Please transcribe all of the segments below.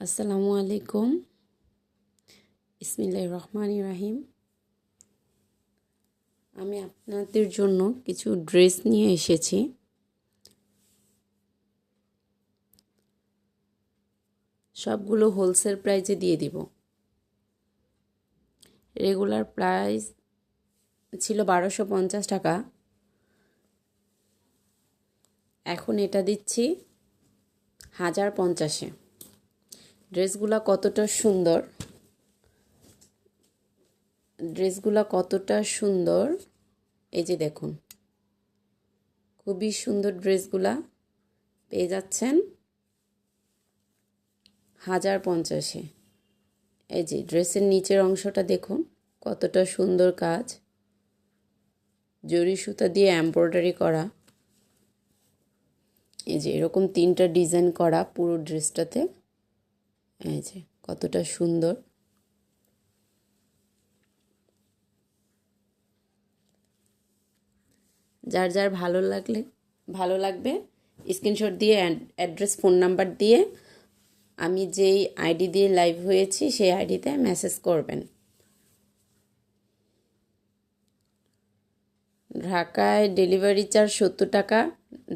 আসসালামু আলাইকুম। বিসমিল্লাহির রহমানির রহিম। আমি আপনাদের জন্য কিছু ড্রেস নিয়ে এসেছি। সবগুলো হোলসেল প্রাইসে দিয়ে দিব। রেগুলার প্রাইস ছিল 1250 টাকা, এখন এটা দিচ্ছি 1050-এ। ড্রেসগুলো কতটা সুন্দর এই যে দেখুন, খুবই সুন্দর ড্রেসগুলা পেয়ে যাচ্ছেন 1050-এ। এই যে ড্রেসের নিচের অংশটা দেখুন কতটা সুন্দর কাজ, জরি সুতা দিয়ে এমব্রয়ডারি করা। এই যে এরকম 3টা ডিজাইন করা পুরো ড্রেসটাতে। এই যে কতটা সুন্দর। যার যার ভালো লাগবে স্ক্রিনশট দিয়ে অ্যাড্রেস ফোন নাম্বার দিয়ে আমি যেই আইডি দিয়ে লাইভ হয়েছি সেই আইডিতে মেসেজ করবেন। ঢাকায় ডেলিভারি চার্জ 70 টাকা,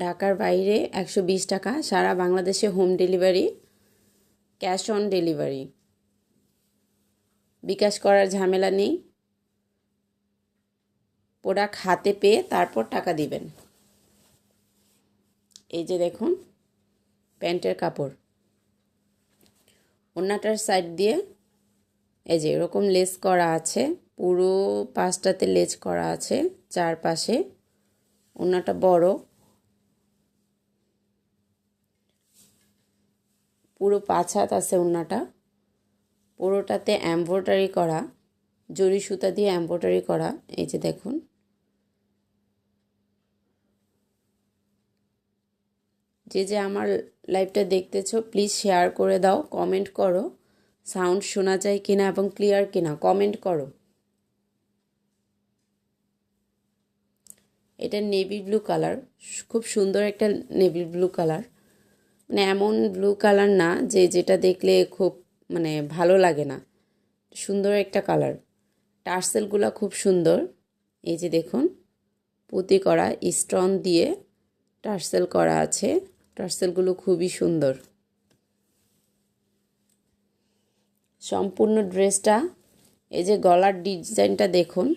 ঢাকার বাইরে 120 টাকা। সারা বাংলাদেশে home delivery, cash on delivery. BKash করার ঝামেলা নেই, প্রোডাক্ট হাতে পেয়ে তারপর টাকা দিবেন। এই যে দেখুন প্যান্টের কাপড়, ওড়নাটার সাইড দিয়ে এই যে এরকম লেস করা আছে, পুরো 5টাতে লেস করা আছে চারপাশে। ওড়নাটা বড়, পুরো 5 হাত আছে ওড়নাটা। পুরোটাতে এমব্রয়ডারি করা, জরি সুতা দিয়ে এমব্রয়ডারি করা। এই যে দেখুন, যে আমার লাইভটা দেখতেছো প্লিজ শেয়ার করে দাও, কমেন্ট করো সাউন্ড শোনা যায় কিনা এবং ক্লিয়ার কিনা কমেন্ট করো। এটা নেভি ব্লু কালার, খুব সুন্দর একটা নেভি ব্লু কালার। মানে এমন ব্লু কালার না যে যেটা দেখলে খুব ভালো লাগে না, সুন্দর একটা কালার। টার্সেলগুলো খুব সুন্দর। এই যে দেখুন পুঁতি করা, স্টোন দিয়ে টার্সেল করা আছে। টার্সেলগুলো খুবই সুন্দর। সম্পূর্ণ ড্রেসটা এই যে গলার ডিজাইনটা দেখুন,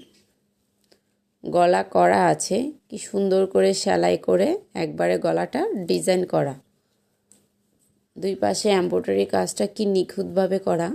গলা করা আছে কি সুন্দর করে সেলাই করে একবারে গলাটা ডিজাইন করা। দুই পাশে এমব্রয়ডারি কাজটা কি নিখুঁতভাবে করা।